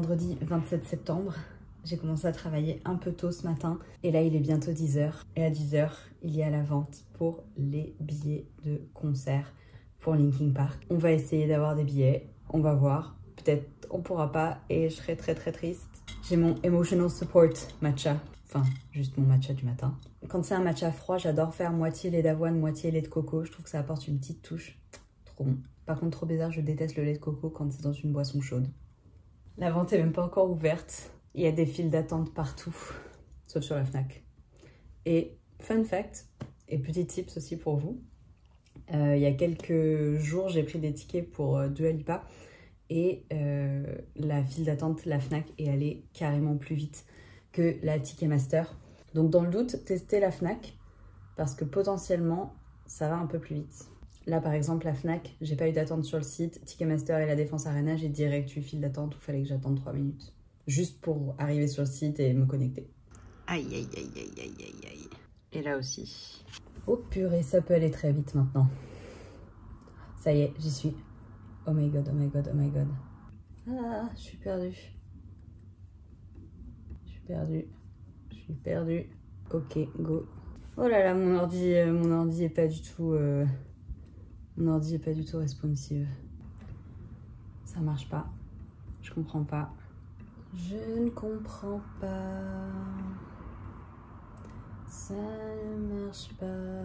vendredi 27 septembre. J'ai commencé à travailler un peu tôt ce matin et là il est bientôt 10 h. Et à 10 h, il y a la vente pour les billets de concert pour Linkin Park. On va essayer d'avoir des billets, on va voir. Peut-être on pourra pas et je serai très triste. J'ai mon emotional support matcha, enfin juste mon matcha du matin. Quand c'est un matcha froid, j'adore faire moitié lait d'avoine, moitié lait de coco. Je trouve que ça apporte une petite touche. Trop bon. Par contre, trop bizarre, je déteste le lait de coco quand c'est dans une boisson chaude. La vente est même pas encore ouverte. Il y a des files d'attente partout, sauf sur la Fnac. Et fun fact, et petit tips aussi pour vous, il y a quelques jours, j'ai pris des tickets pour Dua Lipa et la file d'attente, la Fnac, est allée carrément plus vite que la Ticketmaster. Donc dans le doute, testez la Fnac parce que potentiellement, ça va un peu plus vite. Là par exemple, la Fnac, j'ai pas eu d'attente sur le site. Ticketmaster et la Défense Arena, j'ai direct eu file d'attente où il fallait que j'attende 3 minutes. Juste pour arriver sur le site et me connecter. Aïe, aïe, aïe, aïe, aïe, aïe, aïe. Et là aussi. Oh purée, ça peut aller très vite maintenant. Ça y est, j'y suis. Oh my god, oh my god, oh my god. Ah, je suis perdue. Je suis perdue. Je suis perdue. Ok, go. Oh là là, mon ordi est pas du tout... Mon ordi est pas du tout responsive. Ça marche pas. Je comprends pas. Je ne comprends pas. Ça ne marche pas.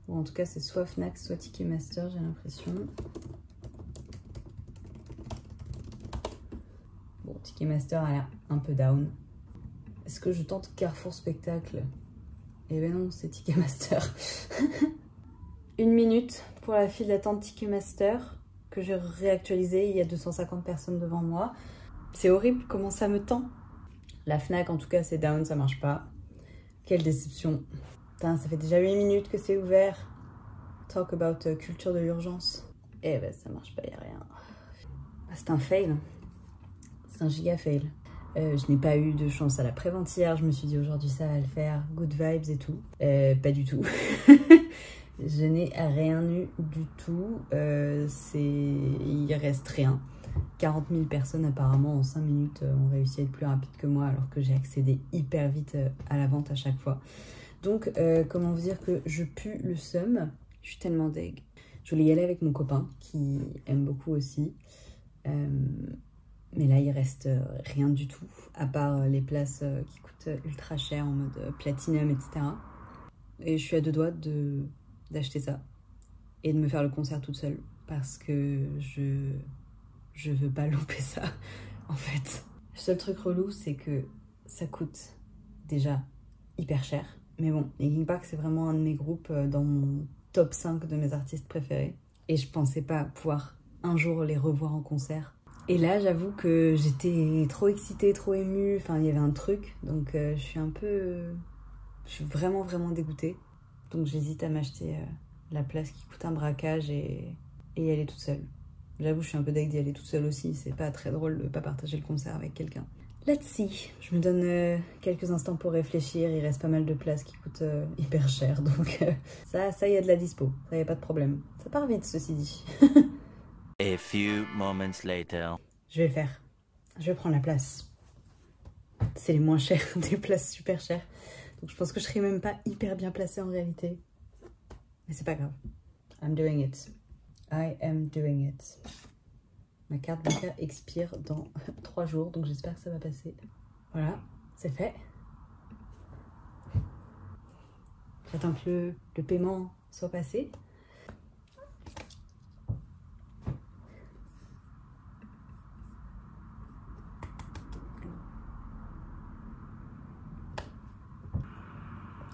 Bon, en tout cas, c'est soit Fnac, soit Ticketmaster, j'ai l'impression. Bon, Ticketmaster a l'air un peu down. Est-ce que je tente Carrefour Spectacle? Eh ben non, c'est Ticketmaster. 1 minute pour la file d'attente Ticketmaster que j'ai réactualisée. Il y a 250 personnes devant moi. C'est horrible comment ça me tend. La Fnac, en tout cas, c'est down, ça marche pas. Quelle déception. Putain, ça fait déjà 8 minutes que c'est ouvert. Talk about culture de l'urgence. Eh ben, ça marche pas, y a rien. Ah, c'est un fail. C'est un giga fail. Je n'ai pas eu de chance à la prévente hier. Je me suis dit aujourd'hui ça va le faire. Good vibes et tout. Pas du tout. Je n'ai rien eu du tout. Il reste rien. 40 000 personnes apparemment en 5 minutes ont réussi à être plus rapides que moi alors que j'ai accédé hyper vite à la vente à chaque fois. Donc comment vous dire que je pue le seum. Je suis tellement deg. Je voulais y aller avec mon copain qui aime beaucoup aussi. Mais là il reste rien du tout à part les places qui coûtent ultra cher en mode platinum, etc. Et je suis à 2 doigts d'acheter ça et de me faire le concert toute seule parce que je veux pas louper ça en fait. Le seul truc relou c'est que ça coûte déjà hyper cher, mais bon, Linkin Park c'est vraiment un de mes groupes dans mon top 5 de mes artistes préférés et je pensais pas pouvoir un jour les revoir en concert. Et là j'avoue que j'étais trop excitée, trop émue, enfin il y avait un truc, donc je suis vraiment dégoûtée. Donc j'hésite à m'acheter la place qui coûte un braquage et y aller toute seule. J'avoue, je suis un peu deg d'y aller toute seule aussi. C'est pas très drôle de pas partager le concert avec quelqu'un. Let's see. Je me donne quelques instants pour réfléchir. Il reste pas mal de places qui coûtent hyper cher. Donc ça y a de la dispo. Ça y a pas de problème. Ça part vite, ceci dit. A few moments later. Je vais le faire. Je vais prendre la place. C'est les moins chers, des places super chères. Donc je pense que je serai même pas hyper bien placée en réalité. Mais c'est pas grave. I'm doing it. I am doing it. Ma carte bancaire expire dans 3 jours, donc j'espère que ça va passer. Voilà, c'est fait. J'attends que le paiement soit passé.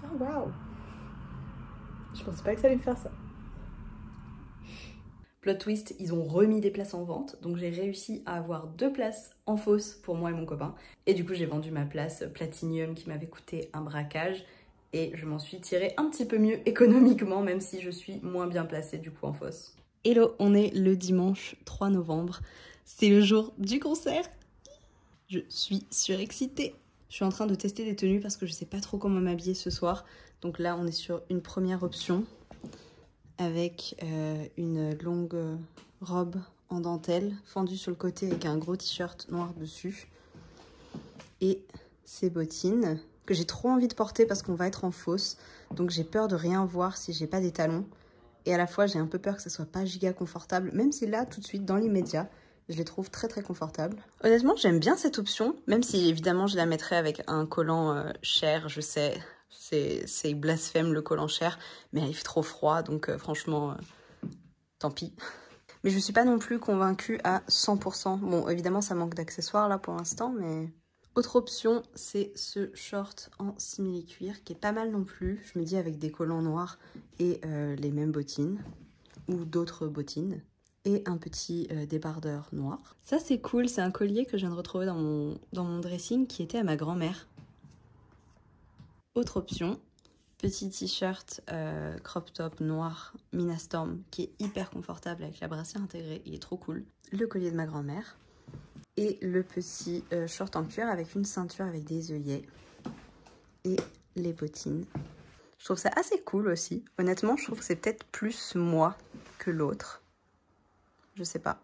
Oh waouh! Je pensais pas que ça allait me faire ça. Plot twist, ils ont remis des places en vente, donc j'ai réussi à avoir 2 places en fausse pour moi et mon copain. Et du coup, j'ai vendu ma place Platinum qui m'avait coûté un braquage et je m'en suis tirée un petit peu mieux économiquement, même si je suis moins bien placée du coup en fausse. Hello, on est le dimanche 3 novembre. C'est le jour du concert. Je suis surexcitée. Je suis en train de tester des tenues parce que je sais pas trop comment m'habiller ce soir. Donc là, on est sur une première option avec une longue robe en dentelle, fendu sur le côté avec un gros t-shirt noir dessus. Et ces bottines que j'ai trop envie de porter parce qu'on va être en fosse. Donc j'ai peur de rien voir si j'ai pas des talons. Et à la fois, j'ai un peu peur que ça soit pas giga confortable, même si là, tout de suite, dans l'immédiat, je les trouve très très confortables. Honnêtement, j'aime bien cette option, même si évidemment, je la mettrais avec un collant cher, je sais, c'est blasphème le collant cher, mais il fait trop froid, donc franchement, tant pis. Mais je suis pas non plus convaincue à 100%. Bon, évidemment, ça manque d'accessoires là pour l'instant, mais... Autre option, c'est ce short en simili-cuir qui est pas mal non plus. Je me dis avec des collants noirs et les mêmes bottines ou d'autres bottines et un petit débardeur noir. Ça c'est cool, c'est un collier que je viens de retrouver dans mon dressing qui était à ma grand-mère. Autre option, petit t-shirt crop top noir Mina Storm qui est hyper confortable avec la brassière intégrée, il est trop cool. Le collier de ma grand-mère. Et le petit short en cuir avec une ceinture avec des œillets. Et les bottines. Je trouve ça assez cool aussi. Honnêtement, je trouve que c'est peut-être plus moi que l'autre. Je sais pas.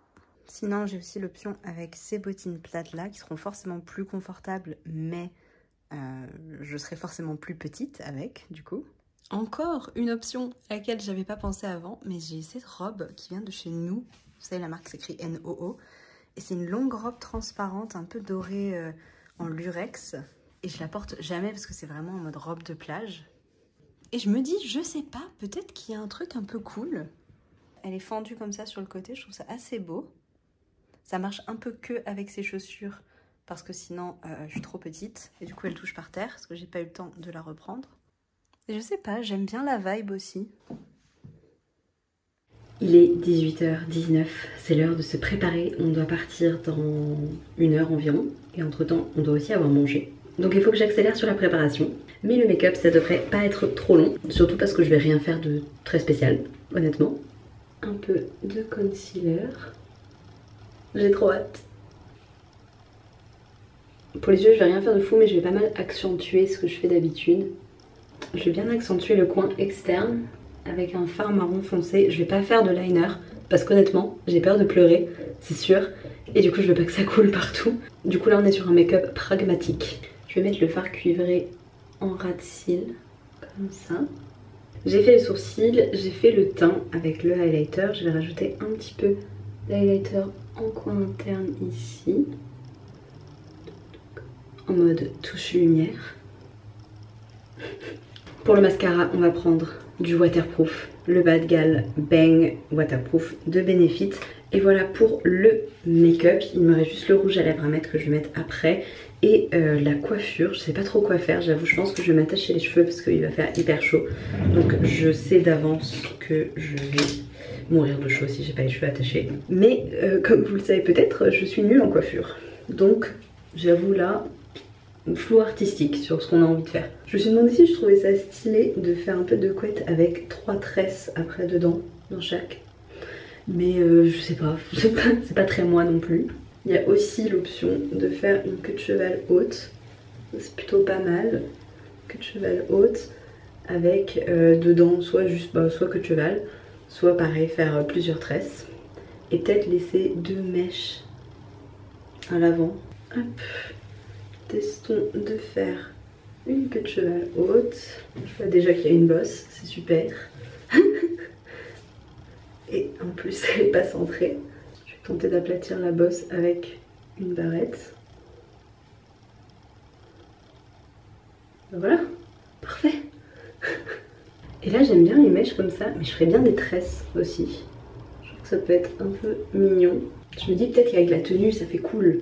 Sinon, j'ai aussi l'option avec ces bottines plates là qui seront forcément plus confortables, mais je serai forcément plus petite avec, du coup. Encore une option à laquelle j'avais pas pensé avant, mais j'ai cette robe qui vient de chez Nous. Vous savez, la marque s'écrit N-O-O. Et c'est une longue robe transparente, un peu dorée en lurex. Et je la porte jamais parce que c'est vraiment en mode robe de plage. Et je me dis, je sais pas, peut-être qu'il y a un truc un peu cool. Elle est fendue comme ça sur le côté, je trouve ça assez beau. Ça marche un peu que avec ses chaussures parce que sinon je suis trop petite. Et du coup elle touche par terre parce que j'ai pas eu le temps de la reprendre. Et je sais pas, j'aime bien la vibe aussi. Il est 18h19, c'est l'heure de se préparer, on doit partir dans 1 heure environ, et entre temps on doit aussi avoir mangé. Donc il faut que j'accélère sur la préparation, mais le make-up ça devrait pas être trop long, surtout parce que je vais rien faire de très spécial, honnêtement. Un peu de concealer, j'ai trop hâte. Pour les yeux je vais rien faire de fou, mais je vais pas mal accentuer ce que je fais d'habitude. Je vais bien accentuer le coin externe. Avec un fard marron foncé, je vais pas faire de liner parce qu'honnêtement j'ai peur de pleurer, c'est sûr, et du coup je veux pas que ça coule partout. Du coup là on est sur un make-up pragmatique. Je vais mettre le fard cuivré en ras de cils, comme ça. J'ai fait les sourcils, j'ai fait le teint avec le highlighter, je vais rajouter un petit peu d'highlighter en coin interne ici, en mode touche lumière. Pour le mascara, on va prendre du waterproof, le Bad Gal Bang Waterproof de Benefit. Et voilà pour le make-up, il me reste juste le rouge à lèvres à mettre que je vais mettre après. Et la coiffure, je sais pas trop quoi faire, j'avoue, je pense que je vais m'attacher les cheveux parce qu'il va faire hyper chaud. Donc je sais d'avance que je vais mourir de chaud si j'ai pas les cheveux attachés. Mais comme vous le savez peut-être, je suis nulle en coiffure. Donc j'avoue là... flou artistique sur ce qu'on a envie de faire. Je me suis demandé si je trouvais ça stylé de faire un peu de couette avec 3 tresses après dedans, dans chaque. Mais je sais pas, c'est pas très moi non plus. Il y a aussi l'option de faire une queue de cheval haute. C'est plutôt pas mal. Queue de cheval haute avec dedans soit juste soit queue de cheval, soit pareil faire plusieurs tresses. Et peut-être laisser 2 mèches à l'avant. Hop. Testons de faire une queue de cheval haute. Je vois déjà qu'il y a une bosse, c'est super. Et en plus elle n'est pas centrée. Je vais tenter d'aplatir la bosse avec une barrette. Voilà, parfait. Et là j'aime bien les mèches comme ça, mais je ferais bien des tresses aussi. Je trouve que ça peut être un peu mignon. Je me dis peut-être qu'avec la tenue ça fait cool.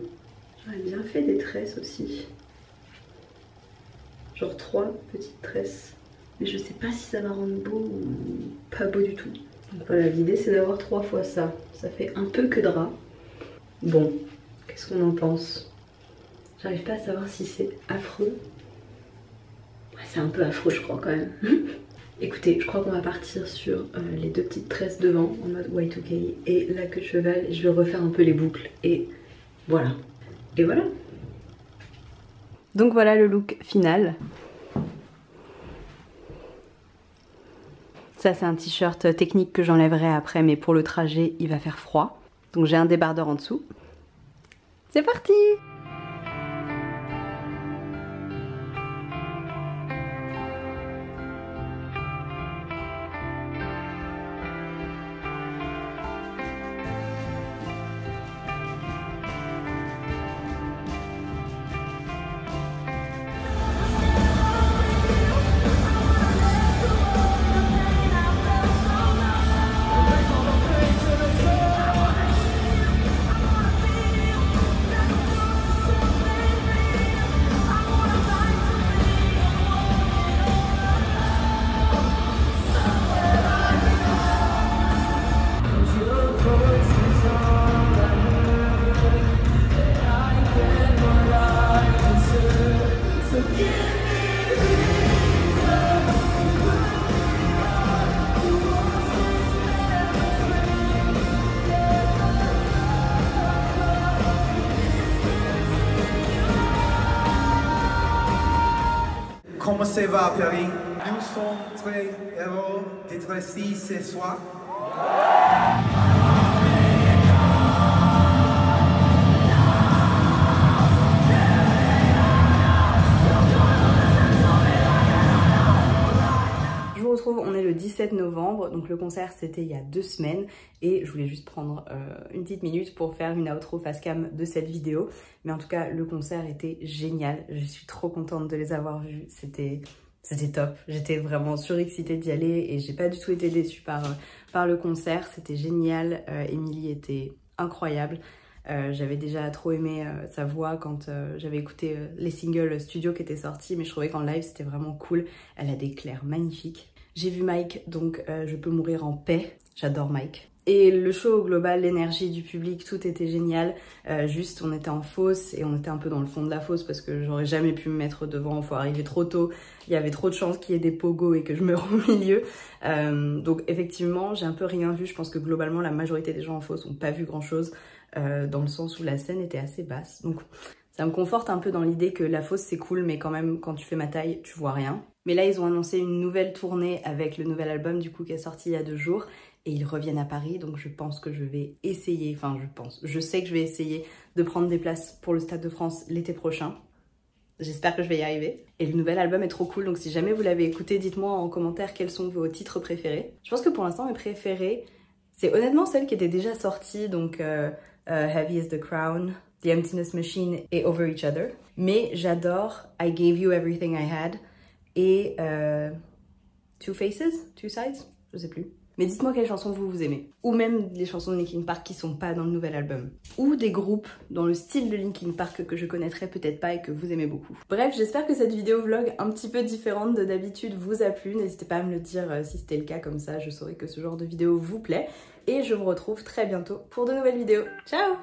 J'aurais bien fait des tresses aussi. Genre 3 petites tresses. Mais je sais pas si ça va rendre beau ou pas beau du tout. Donc voilà, l'idée c'est d'avoir 3 fois ça. Ça fait un peu que drap. Bon, qu'est-ce qu'on en pense? J'arrive pas à savoir si c'est affreux. Ouais, c'est un peu affreux je crois quand même. Écoutez, je crois qu'on va partir sur les 2 petites tresses devant en mode Y2K et la queue de cheval. Je vais refaire un peu les boucles et voilà. Et voilà. Donc voilà le look final. Ça c'est un t-shirt technique que j'enlèverai après, mais pour le trajet il va faire froid. Donc j'ai un débardeur en dessous. C'est parti! Comment ça va, Paris? Nous sommes très heureux d'être ici ce soir. Je vous retrouve, on est le 17 novembre, donc le concert c'était il y a 2 semaines et je voulais juste prendre une petite minute pour faire une outro face cam de cette vidéo. Mais en tout cas, le concert était génial, je suis trop contente de les avoir vus, c'était top. J'étais vraiment surexcitée d'y aller et j'ai pas du tout été déçue par le concert, c'était génial. Emily était incroyable. J'avais déjà trop aimé sa voix quand j'avais écouté les singles studio qui étaient sortis, mais je trouvais qu'en live c'était vraiment cool. Elle a des clairs magnifiques. J'ai vu Mike, donc je peux mourir en paix. J'adore Mike. Et le show au global, l'énergie du public, tout était génial. Juste, on était en fosse et on était un peu dans le fond de la fosse parce que j'aurais jamais pu me mettre devant. Il faut arriver trop tôt. Il y avait trop de chances qu'il y ait des pogos et que je meure au milieu. Donc effectivement, j'ai un peu rien vu. Je pense que globalement, la majorité des gens en fosse n'ont pas vu grand chose dans le sens où la scène était assez basse. Donc ça me conforte un peu dans l'idée que la fosse c'est cool, mais quand même quand tu fais ma taille, tu vois rien. Mais là, ils ont annoncé une nouvelle tournée avec le nouvel album du coup qui est sorti il y a 2 jours. Et ils reviennent à Paris, donc je pense que je vais essayer, je sais que je vais essayer de prendre des places pour le Stade de France l'été prochain. J'espère que je vais y arriver. Et le nouvel album est trop cool, donc si jamais vous l'avez écouté, dites-moi en commentaire quels sont vos titres préférés. Je pense que pour l'instant, mes préférés, c'est honnêtement celles qui étaient déjà sorties, donc Heavy as the Crown, The Emptiness Machine et Over Each Other. Mais j'adore I Gave You Everything I Had et Two Faces, Two Sides, je sais plus. Mais dites-moi quelles chansons vous aimez. Ou même les chansons de Linkin Park qui sont pas dans le nouvel album. Ou des groupes dans le style de Linkin Park que je connaîtrais peut-être pas et que vous aimez beaucoup. Bref, j'espère que cette vidéo vlog un petit peu différente de d'habitude vous a plu. N'hésitez pas à me le dire si c'était le cas, comme ça je saurai que ce genre de vidéo vous plaît. Et je vous retrouve très bientôt pour de nouvelles vidéos. Ciao!